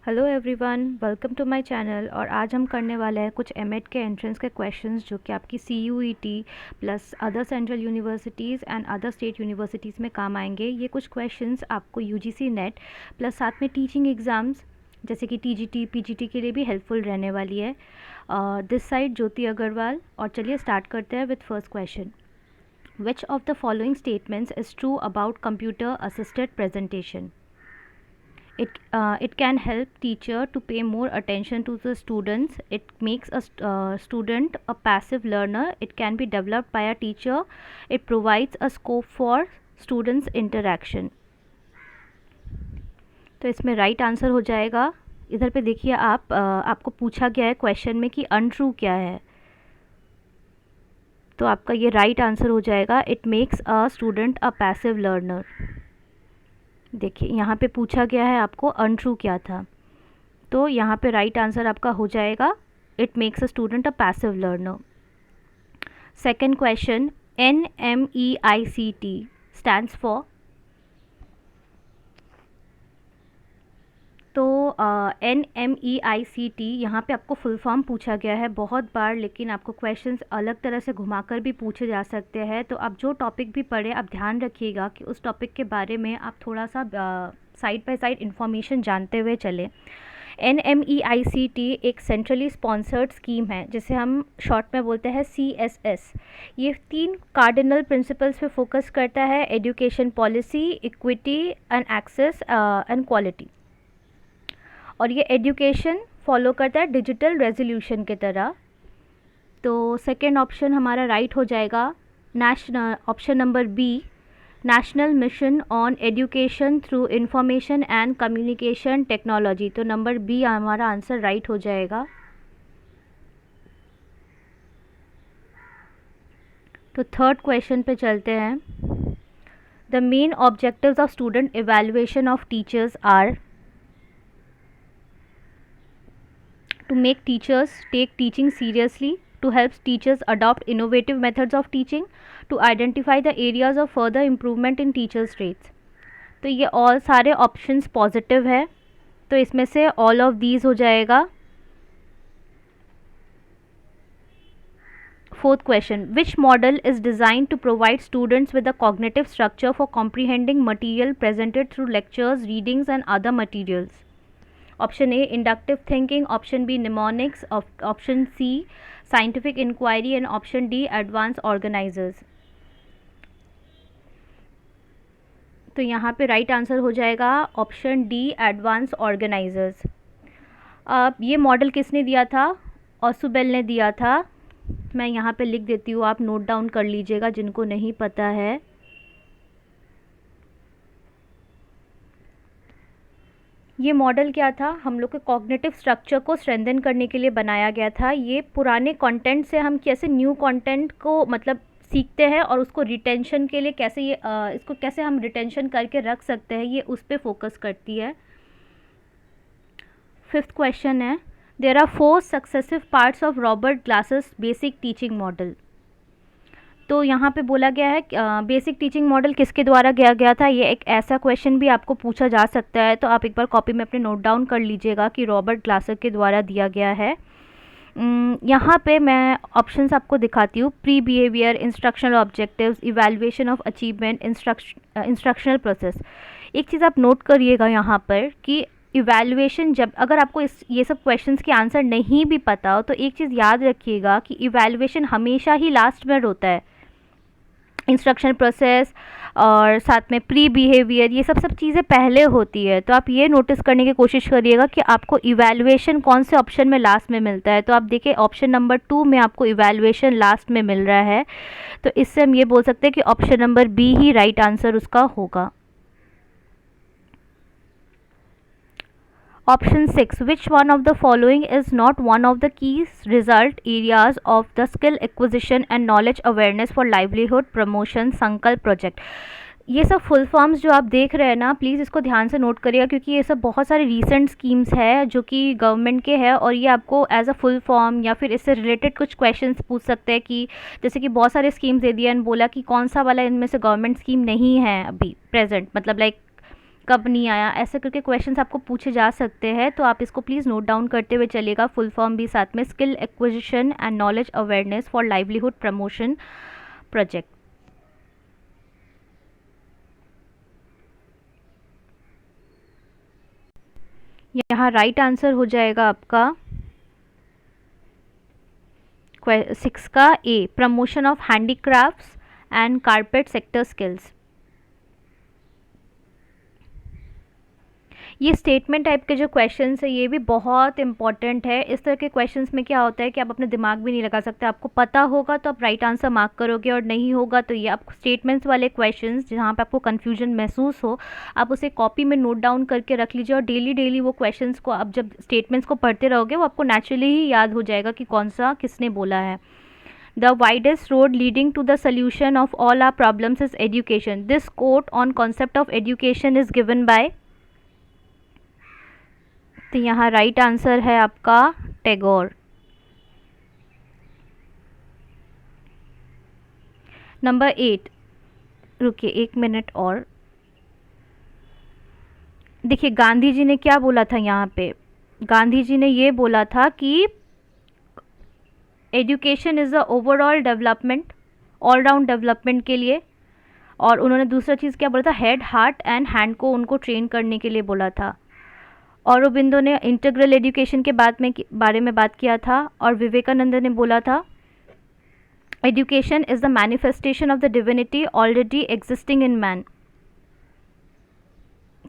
Hello everyone, welcome to my channel. और आज हम करने वाले हैं कुछ एमएड के एंट्रेंस के क्वेश्चंस जो कि आपकी CUET plus other central universities and other state universities में काम आएंगे। ये कुछ क्वेश्चंस आपको यूजीसी नेट प्लस साथ में टीचिंग एग्ज़ाम्स जैसे कि टीजीटी पीजीटी के लिए भी हेल्पफुल रहने वाली है। दिस साइड ज्योति अग्रवाल। और चलिए स्टार्ट करते हैं with first question. Which of the following statements is true about computer assisted presentation? It can help teacher to pay more attention to the students. It makes a student a passive learner. It can be developed by a teacher. It provides a scope for students interaction. तो इसमें right answer हो जाएगा, इधर पे देखिए आप, आपको पूछा गया है क्वेश्चन में कि अनट्रू क्या है, तो आपका ये राइट आंसर हो जाएगा it makes a student a passive learner. देखिए यहाँ पे पूछा गया है आपको अनट्रू क्या था, तो यहाँ पे राइट आंसर आपका हो जाएगा it makes a student a passive learner. Second question, NMEICT stands for? तो NMEICT यहाँ पे आपको फुल फॉर्म पूछा गया है बहुत बार, लेकिन आपको क्वेश्चंस अलग तरह से घुमाकर भी पूछे जा सकते हैं। तो आप जो टॉपिक भी पढ़े आप ध्यान रखिएगा कि उस टॉपिक के बारे में आप थोड़ा सा साइड बाय साइड इन्फॉर्मेशन जानते हुए चले। NMEICT एक सेंट्रली स्पॉन्सर्ड स्कीम है जिसे हम शॉर्ट में बोलते हैं CSS। ये 3 कार्डिनल प्रिंसिपल्स पे फोकस करता है: education policy, equity and access and quality. और ये एजुकेशन फॉलो करता है डिजिटल रेजोल्यूशन की तरह। तो सेकेंड ऑप्शन हमारा राइट हो जाएगा, national option number B, national mission on education through information and communication technology. तो नंबर बी हमारा आंसर राइट हो जाएगा। तो थर्ड क्वेश्चन पे चलते हैं। The main objectives of student evaluation of teachers are? To make teachers take teaching seriously, to help teachers adopt innovative methods of teaching, to identify the areas of further improvement in teachers traits। तो ये all सारे options positive है, तो इसमें से all of these हो जाएगा। Fourth question, which model is design to provide students with a cognitive structure for comprehending material presented through lectures, readings and other materials? Option A inductive thinking, option B mnemonics, option C scientific inquiry and option D advance organisers. तो यहाँ पे right answer हो जाएगा option D advance organisers. अब ये model किसने दिया था? ऑसुबेल ने दिया था। मैं यहाँ पे लिख देती हूँ, आप नोट डाउन कर लीजिएगा जिनको नहीं पता है। ये मॉडल क्या था? हम लोग के कॉग्निटिव स्ट्रक्चर को स्ट्रेंथन करने के लिए बनाया गया था। ये पुराने कंटेंट से हम कैसे न्यू कंटेंट को मतलब सीखते हैं और उसको रिटेंशन के लिए कैसे ये इसको कैसे हम रिटेंशन करके रख सकते हैं, ये उस पर फोकस करती है। फिफ्थ क्वेश्चन है, there are 4 successive parts of Robert Glaser's basic teaching model. तो यहाँ पे बोला गया है बेसिक टीचिंग मॉडल किसके द्वारा किया गया था। ये एक ऐसा क्वेश्चन भी आपको पूछा जा सकता है, तो आप एक बार कॉपी में अपने नोट डाउन कर लीजिएगा कि रॉबर्ट ग्लासर के द्वारा दिया गया है। यहाँ पे मैं ऑप्शंस आपको दिखाती हूँ: pre behaviour, instructional objectives, evaluation of achievement, instructional process. एक चीज़ आप नोट करिएगा यहाँ पर कि इवैल्यूएशन, जब अगर आपको ये सब क्वेश्चंस के आंसर नहीं भी पता हो तो एक चीज़ याद रखिएगा कि इवैल्यूएशन हमेशा ही लास्ट में होता है। इंस्ट्रक्शन प्रोसेस और साथ में प्री बिहेवियर, ये सब चीज़ें पहले होती है। तो आप ये नोटिस करने की कोशिश करिएगा कि आपको इवैल्यूएशन कौन से ऑप्शन में लास्ट में मिलता है। तो आप देखिए ऑप्शन नंबर 2 में आपको इवैल्यूएशन लास्ट में मिल रहा है, तो इससे हम ये बोल सकते हैं कि ऑप्शन नंबर बी ही राइट आंसर उसका होगा। Option 6. Which one of the following is not one of the key result areas of the skill acquisition and knowledge awareness for livelihood promotion संकल्प प्रोजेक्ट? ये सब फुल फॉर्म्स जो आप देख रहे हैं ना, प्लीज़ इसको ध्यान से नोट करिएगा क्योंकि ये सब बहुत सारे रीसेंट स्कीम्स है जो कि गवर्नमेंट के हैं, और ये आपको एज अ फुल फॉर्म या फिर इससे रिलेटेड कुछ क्वेश्चंस पूछ सकते हैं कि जैसे कि बहुत सारे स्कीम्स दे दिए एंड बोला कि कौन सा वाला इनमें से गवर्नमेंट स्कीम नहीं है अभी प्रेजेंट, मतलब लाइक कब नहीं आया, ऐसे करके क्वेश्चंस आपको पूछे जा सकते हैं, तो आप इसको प्लीज़ नोट डाउन करते हुए चलिएगा। फुल फॉर्म भी साथ में, skill acquisition and knowledge awareness for livelihood promotion project. यहाँ राइट आंसर हो जाएगा आपका 6 का A, promotion of handicrafts and carpet sector skills. ये स्टेटमेंट टाइप के जो क्वेश्चंस है ये भी बहुत इंपॉर्टेंट है। इस तरह के क्वेश्चंस में क्या होता है कि आप अपने दिमाग भी नहीं लगा सकते, आपको पता होगा तो आप राइट आंसर मार्क करोगे और नहीं होगा तो ये आप स्टेटमेंट्स वाले क्वेश्चंस जहाँ पे आपको कन्फ्यूजन महसूस हो आप उसे कॉपी में नोट डाउन करके रख लीजिए और डेली डेली वो क्वेश्चंस को आप जब स्टेटमेंट्स को पढ़ते रहोगे वो आपको नेचुरली ही याद हो जाएगा कि कौन सा किसने बोला है। The widest road leading to the solution of all our problems is education. This quote on concept of education is given by, तो यहाँ राइट आंसर है आपका टैगोर। नंबर 8, रुकिए 1 मिनट और। देखिए गांधी जी ने क्या बोला था यहाँ पे, गांधी जी ने ये बोला था कि education is the overall development, all round development के लिए। और उन्होंने दूसरा चीज़ क्या बोला था, हेड हार्ट एंड हैंड को उनको ट्रेन करने के लिए बोला था। औरोबिंदो ने इंटीग्रल एजुकेशन के बारे में बात किया था। और विवेकानंद ने बोला था education is the manifestation of the divinity already existing in man.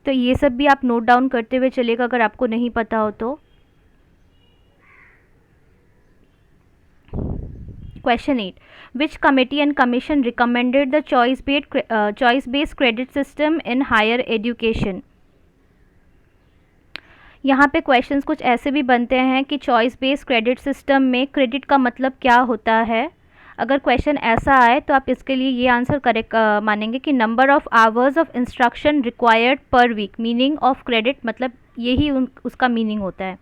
तो ये सब भी आप नोट डाउन करते हुए चलिएगा अगर आपको नहीं पता हो तो। Question 8. Which committee and commission recommended the choice-based credit system in higher education? यहाँ पे क्वेश्चंस कुछ ऐसे भी बनते हैं कि चॉइस बेस्ड क्रेडिट सिस्टम में क्रेडिट का मतलब क्या होता है। अगर क्वेश्चन ऐसा आए तो आप इसके लिए ये आंसर करेक्ट मानेंगे कि number of hours of instruction required per week. Meaning of credit मतलब यही उसका मीनिंग होता है।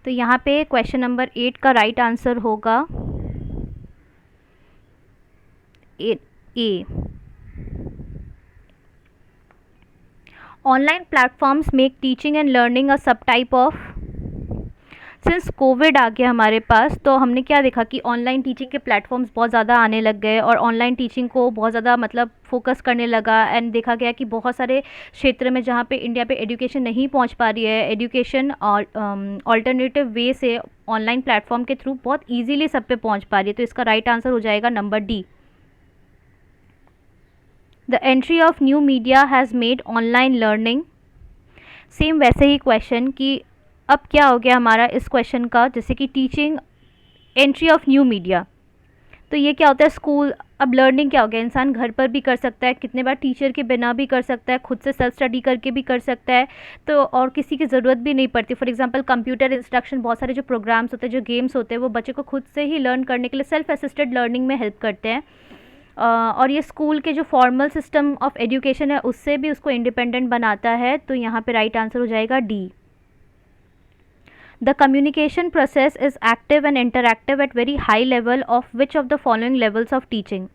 तो यहाँ पे क्वेश्चन नंबर 8 का राइट आंसर होगा A. Online platforms make teaching and learning a sub type of. Since COVID आ गया हमारे पास तो हमने क्या देखा कि ऑनलाइन टीचिंग के प्लेटफॉर्म्स बहुत ज़्यादा आने लग गए और ऑनलाइन टीचिंग को बहुत ज़्यादा मतलब फोकस करने लगा। एंड देखा गया कि बहुत सारे क्षेत्र में जहाँ पे इंडिया पे एजुकेशन नहीं पहुँच पा रही है, एजुकेशन और ऑल्टरनेटिव वे से ऑनलाइन प्लेटफॉर्म के थ्रू बहुत ईजीली सब पे पहुँच पा रही है। तो इसका राइट आंसर हो जाएगा number D. The entry of new media has made online learning. Same वैसे ही क्वेश्चन कि अब क्या हो गया हमारा इस क्वेश्चन का, जैसे कि teaching, entry of new media. तो ये क्या होता है, स्कूल। अब लर्निंग क्या हो गया, इंसान घर पर भी कर सकता है, कितने बार टीचर के बिना भी कर सकता है, खुद से सेल्फ स्टडी करके भी कर सकता है। तो और किसी की ज़रूरत भी नहीं पड़ती। फॉर एग्जांपल कंप्यूटर इंस्ट्रक्शन, बहुत सारे जो प्रोग्राम्स होते हैं, जो गेम्स होते हैं, वो बच्चे को खुद से ही लर्न करने के लिए सेल्फ असिस्टेड लर्निंग में हेल्प करते हैं। और ये स्कूल के जो फॉर्मल सिस्टम ऑफ एजुकेशन है उससे भी उसको इंडिपेंडेंट बनाता है। तो यहाँ पे राइट आंसर हो जाएगा D. The communication process is active and interactive at very high level of which of the following levels of teaching?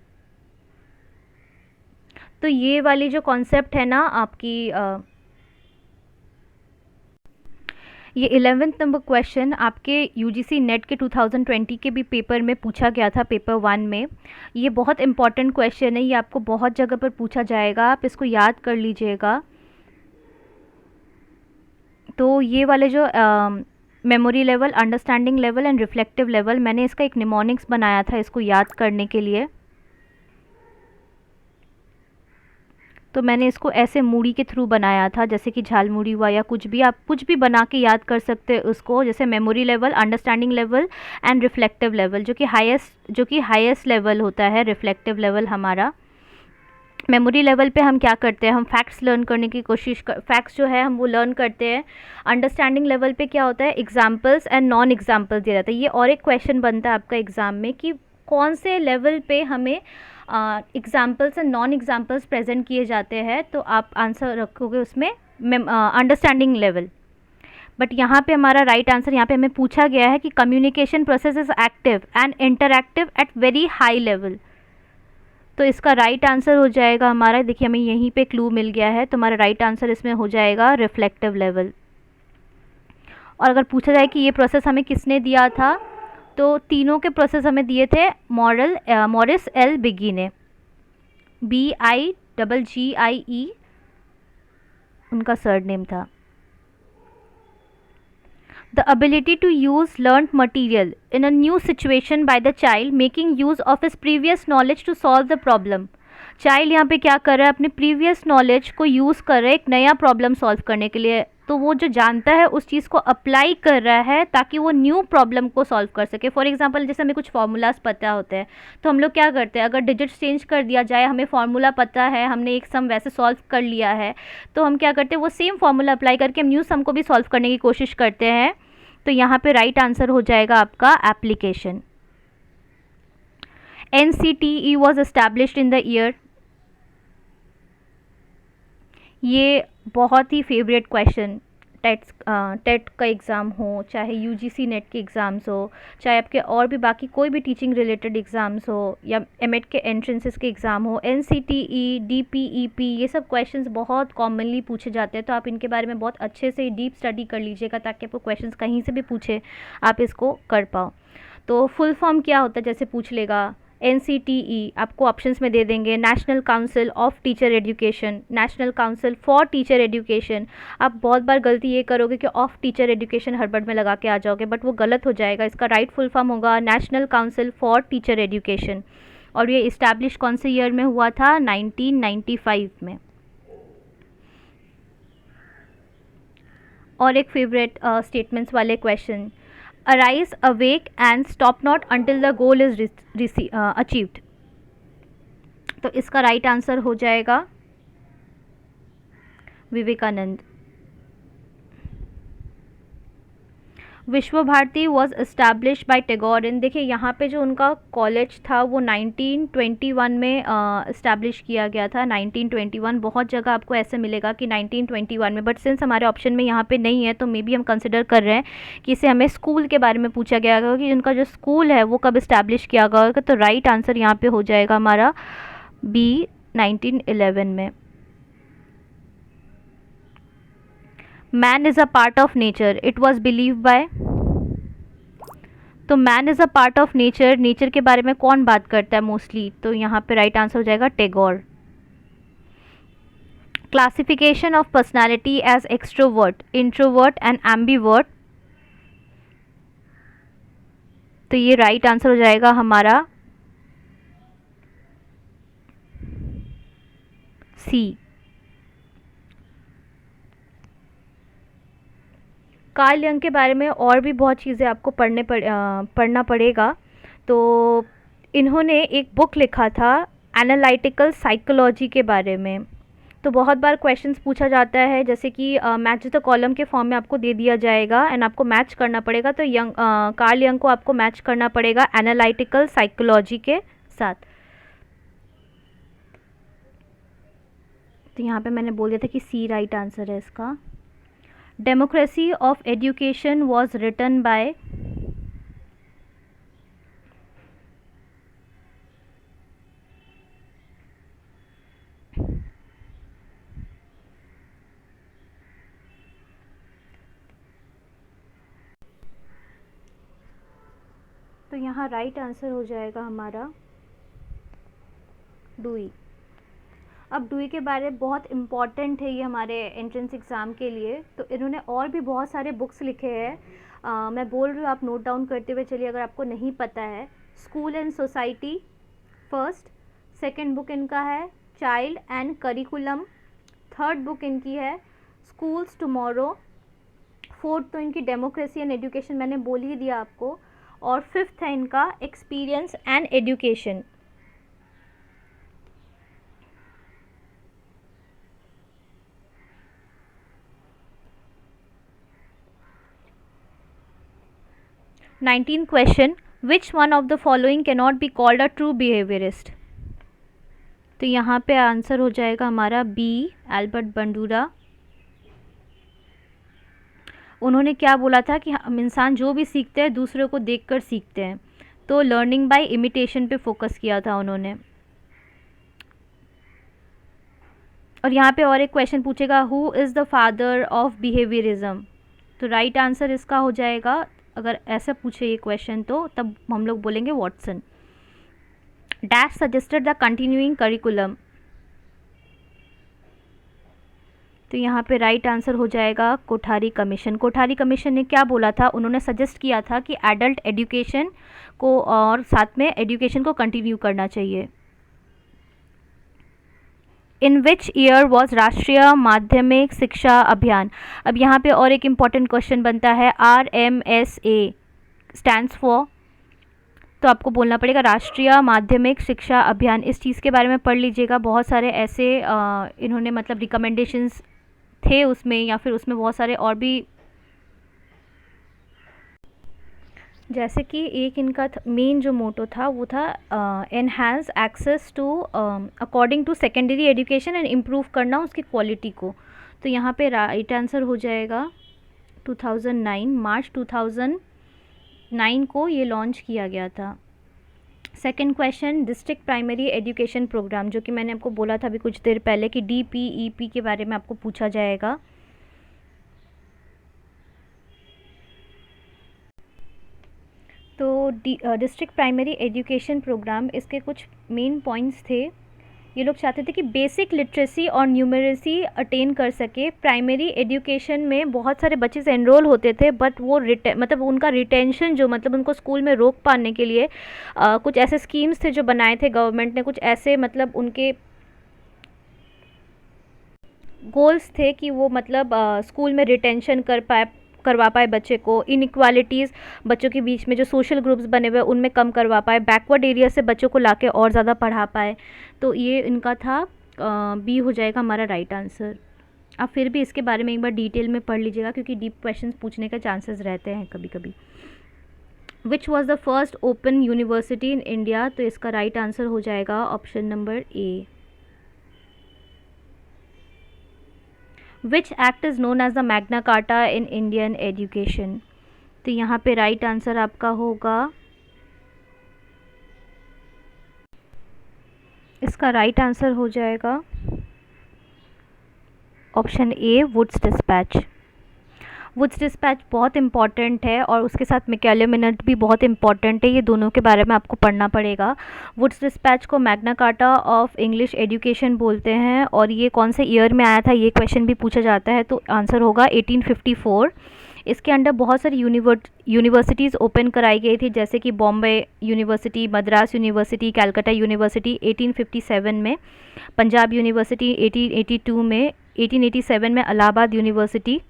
तो ये वाली जो कॉन्सेप्ट है ना आपकी ये 11th नंबर क्वेश्चन आपके यूजीसी नेट के 2020 के भी पेपर में पूछा गया था, पेपर 1 में। ये बहुत इंपॉर्टेंट क्वेश्चन है, ये आपको बहुत जगह पर पूछा जाएगा, आप इसको याद कर लीजिएगा। तो ये वाले जो memory level, understanding level and reflective level, मैंने इसका एक निमोनिक्स बनाया था इसको याद करने के लिए। तो मैंने इसको ऐसे मूड़ी के थ्रू बनाया था, जैसे कि झालमुड़ी हुआ या कुछ भी, आप कुछ भी बना के याद कर सकते हैं उसको। जैसे memory level, understanding level and reflective level, जो कि हाईएस्ट लेवल होता है रिफ्लेक्टिव लेवल हमारा। मेमोरी लेवल पे हम क्या करते हैं, हम फैक्ट्स लर्न करने की फैक्ट्स जो है हम वो लर्न करते हैं। अंडरस्टैंडिंग लेवल पे क्या होता है, एग्जाम्पल्स एंड नॉन एग्जाम्पल्स दिया जाता है। ये और एक क्वेश्चन बनता है आपका एग्ज़ाम में कि कौन से लेवल पे हमें examples and non examples present किए जाते हैं। तो आप आंसर रखोगे उसमें अंडरस्टैंडिंग लेवल। बट यहाँ पे हमारा राइट आंसर, यहाँ पे हमें पूछा गया है कि communication process is active and interactive at very high level. तो इसका राइट आंसर हो जाएगा हमारा, देखिए हमें यहीं पे क्लू मिल गया है, तो हमारा राइट आंसर इसमें हो जाएगा रिफ्लेक्टिव लेवल। और अगर पूछा जाए कि ये प्रोसेस हमें किसने दिया था, तो तीनों के प्रोसेस हमें दिए थे मॉरिस एल बिगी ने, BIGGIE उनका सरनेम था। The ability to use learnt material in a new situation by the child making use of his previous knowledge to solve the problem। Child यहाँ पे क्या कर रहा है, अपने प्रीवियस नॉलेज को यूज़ कर रहा है एक नया प्रॉब्लम सॉल्व करने के लिए। तो वो जो जानता है उस चीज़ को अप्लाई कर रहा है ताकि वो न्यू प्रॉब्लम को सॉल्व कर सके। फॉर एग्जांपल जैसे हमें कुछ फार्मूलाज पता होते हैं, तो हम लोग क्या करते हैं, अगर डिजिट्स चेंज कर दिया जाए, हमें फार्मूला पता है, हमने एक सम वैसे सॉल्व कर लिया है, तो हम क्या करते हैं, वो सेम फार्मूला अप्लाई करके हम न्यू सम को भी सॉल्व करने की कोशिश करते हैं। तो यहाँ पे राइट आंसर हो जाएगा आपका application. NCTE was established in the year, ये बहुत ही फेवरेट क्वेश्चन, टेट का एग्ज़ाम हो, चाहे UGC नेट के एग्ज़ाम्स हो, चाहे आपके और भी बाकी कोई भी टीचिंग रिलेटेड एग्ज़ाम्स हो, या एमएड के एंट्रेंसेस के एग्ज़ाम हो, NCTE DPEP, ये सब क्वेश्चंस बहुत कॉमनली पूछे जाते हैं। तो आप इनके बारे में बहुत अच्छे से डीप स्टडी कर लीजिएगा ताकि आपको क्वेश्चंस कहीं से भी पूछे आप इसको कर पाओ। तो फुल फॉर्म क्या होता है जैसे पूछ लेगा, NCTE आपको ऑप्शंस में दे देंगे, national council of teacher education, national council for teacher education. आप बहुत बार गलती ये करोगे कि ऑफ टीचर एजुकेशन हड़बड़ में लगा के आ जाओगे, बट वो गलत हो जाएगा। इसका राइट फुल फॉर्म होगा national council for teacher education, और ये इस्टेब्लिश कौन से ईयर में हुआ था, 1995 में। और एक फेवरेट स्टेटमेंट्स वाले question, arise awake and stop not until the goal is achieved। तो इसका राइट आंसर हो जाएगा Vivekananda. Vishwa Bharati was establish by Tagore in, देखिए यहाँ पे जो उनका कॉलेज था वो 1921 में इस्टेब्लिश किया गया था। 1921, बहुत जगह आपको ऐसे मिलेगा कि 1921 में, बट सिंस हमारे ऑप्शन में यहाँ पे नहीं है तो मे बी हम कंसिडर कर रहे हैं कि इसे हमें स्कूल के बारे में पूछा गया होगा कि उनका जो स्कूल है वो कब इस्टेब्लिश किया गया होगा। तो राइट आंसर यहाँ पर हो जाएगा हमारा B, 1911 में। Man is a part of nature, it was believe by, तो man is a part of nature, nature के बारे में कौन बात करता है मोस्टली, तो यहाँ पे राइट आंसर हो जाएगा Tagore. Classification of personality as extrovert, introvert and ambivert, तो ये राइट आंसर हो जाएगा हमारा C। कार्ल यंग के बारे में और भी बहुत चीज़ें आपको पढ़ना पड़ेगा। तो इन्होंने एक बुक लिखा था एनालिटिकल साइकोलॉजी के बारे में। तो बहुत बार क्वेश्चंस पूछा जाता है जैसे कि मैच द कॉलम के फॉर्म में आपको दे दिया जाएगा एंड आपको मैच करना पड़ेगा। तो कार्ल यंग को आपको मैच करना पड़ेगा एनालिटिकल साइकोलॉजी के साथ। तो यहाँ पे मैंने बोल दिया था कि C राइट आंसर है इसका। Democracy of education was written by, तो यहाँ राइट आंसर हो जाएगा हमारा डुई। अब डुई के बारे में बहुत इम्पॉर्टेंट है ये हमारे एंट्रेंस एग्ज़ाम के लिए। तो इन्होंने और भी बहुत सारे बुक्स लिखे हैं, मैं बोल रही हूँ आप नोट डाउन करते हुए चलिए अगर आपको नहीं पता है। School and society first, second book इनका है child and curriculum, third book इनकी है स्कूल्स टुमारो, फोर्थ तो इनकी डेमोक्रेसी एंड एजुकेशन मैंने बोल ही दिया आपको, और फिफ्थ है इनका experience and education. Nineteen question, which one of the following can not be called a true behaviourist, तो यहाँ पे आंसर हो जाएगा हमारा B, एल्बर्ट बंडूरा। उन्होंने क्या बोला था कि हम इंसान जो भी सीखते हैं दूसरों को देखकर सीखते हैं, तो लर्निंग बाय इमिटेशन पे फोकस किया था उन्होंने। और यहाँ पे और एक क्वेश्चन पूछेगा, who is the father of behaviourism. तो राइट आंसर इसका हो जाएगा, अगर ऐसा पूछे ये क्वेश्चन तो तब हम लोग बोलेंगे Watson. Dash suggested the continuing curriculum. तो यहाँ पे राइट आंसर हो जाएगा कोठारी कमीशन। कोठारी कमीशन ने क्या बोला था, उन्होंने सजेस्ट किया था कि एडल्ट एजुकेशन को और साथ में एजुकेशन को कंटिन्यू करना चाहिए। इन विच ईयर वॉज राष्ट्रीय माध्यमिक शिक्षा अभियान। अब यहाँ पे और एक इम्पॉर्टेंट क्वेश्चन बनता है, RMSA स्टैंड्स फॉर। तो आपको बोलना पड़ेगा राष्ट्रीय माध्यमिक शिक्षा अभियान। इस चीज़ के बारे में पढ़ लीजिएगा, बहुत सारे ऐसे इन्होंने मतलब रिकमेंडेशंस थे उसमें, या फिर उसमें बहुत सारे और भी, जैसे कि एक इनका मेन जो मोटो था वो था enhance access to according to secondary education and improve करना उसकी क्वालिटी को। तो यहाँ पे राइट आंसर हो जाएगा 2009, मार्च 2009 को ये लॉन्च किया गया था। Second question, district primary education programme, जो कि मैंने आपको बोला था अभी कुछ देर पहले कि DPEP के बारे में आपको पूछा जाएगा। तो डिस्ट्रिक्ट प्राइमरी एजुकेशन प्रोग्राम, इसके कुछ मेन पॉइंट्स थे। ये लोग चाहते थे कि बेसिक लिटरेसी और न्यूमरेसी अटेन कर सके। प्राइमरी एजुकेशन में बहुत सारे बच्चे से एनरोल होते थे, बट वो मतलब उनका रिटेंशन जो, मतलब उनको स्कूल में रोक पाने के लिए कुछ ऐसे स्कीम्स थे जो बनाए थे गवर्नमेंट ने, कुछ ऐसे मतलब उनके गोल्स थे कि वो मतलब स्कूल में रिटेंशन करवा पाए बच्चे को, इनइक्वालिटीज़ बच्चों के बीच में जो सोशल ग्रुप्स बने हुए उनमें कम करवा पाए, बैकवर्ड एरिया से बच्चों को लाके और ज़्यादा पढ़ा पाए। तो ये इनका था, बी हो जाएगा हमारा राइट आंसर। आप फिर भी इसके बारे में एक बार डिटेल में पढ़ लीजिएगा, क्योंकि डीप क्वेश्चंस पूछने का चांसेस रहते हैं कभी कभी। Which was the first open university in India. तो इसका राइट आंसर हो जाएगा option number A. Which act is known as the Magna Carta in Indian education. तो यहाँ पे राइट आंसर आपका होगा, इसका राइट आंसर हो जाएगा option A, Wood's Despatch. Wood's Despatch बहुत इंपॉर्टेंट है, और उसके साथ मैकॉले मिनट भी बहुत इंपॉर्टेंट है, ये दोनों के बारे में आपको पढ़ना पड़ेगा। वुड्स डिस्पैच को Magna carta of English education बोलते हैं, और ये कौन से ईयर में आया था ये क्वेश्चन भी पूछा जाता है। तो आंसर होगा 1854। इसके अंडर बहुत सारी यूनिवर्सिटीज़ ओपन कराई गई थी, जैसे कि Bombay university, Madras university, Calcutta university 1857 में, पंजाब यूनिवर्सिटी 1882 में, 1887 में इलाहाबाद यूनिवर्सिटी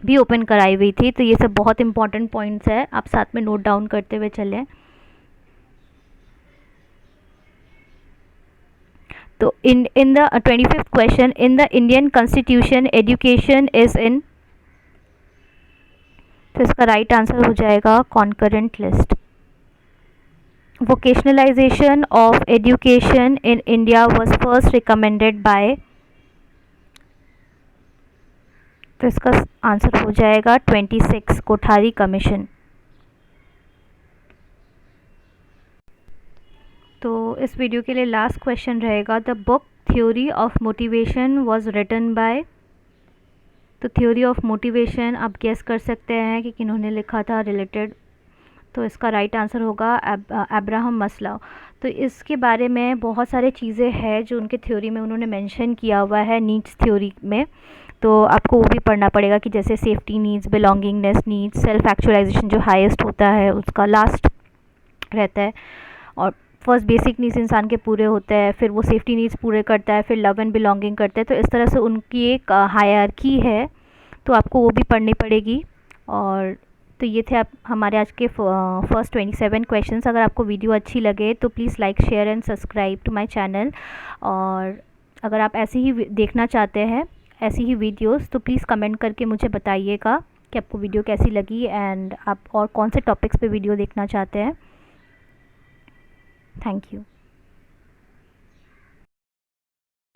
भी ओपन कराई हुई थी। तो ये सब बहुत इंपॉर्टेंट पॉइंट्स है, आप साथ में नोट डाउन करते हुए चलें। तो in the 25th question, in the Indian constitution education is in. तो इसका राइट आंसर हो जाएगा concurrent list. Vocationalisation of education in India was first recommended by. तो इसका आंसर हो जाएगा 26, कोठारी कमीशन। तो इस वीडियो के लिए लास्ट क्वेश्चन रहेगा, the book theory of motivation was written by. तो थ्योरी ऑफ मोटिवेशन आप गेस कर सकते हैं कि किन्होंने लिखा था रिलेटेड। तो इसका राइट आंसर होगा अब्राहम मस्लो। तो इसके बारे में बहुत सारे चीज़ें हैं जो उनके थ्योरी में उन्होंने मेंशन किया हुआ है, नीड्स थ्योरी में। तो आपको वो भी पढ़ना पड़ेगा कि जैसे safety needs, belongingness needs, self actualisation जो हाईएस्ट होता है उसका लास्ट रहता है, और फर्स्ट बेसिक नीड्स इंसान के पूरे होते हैं, फिर वो सेफ्टी नीड्स पूरे करता है, फिर लव एंड बिलोंगिंग करते हैं। तो इस तरह से उनकी एक हायरार्की है, तो आपको वो भी पढ़नी पड़ेगी। और तो ये थे आप हमारे आज के फर्स्ट 27 क्वेश्चंस। अगर आपको वीडियो अच्छी लगे तो please like, share and subscribe to my channel. और अगर आप ऐसे ही देखना चाहते हैं ऐसी ही वीडियोस, तो प्लीज़ कमेंट करके मुझे बताइएगा कि आपको वीडियो कैसी लगी एंड आप और कौन से टॉपिक्स पे वीडियो देखना चाहते हैं। Thank you.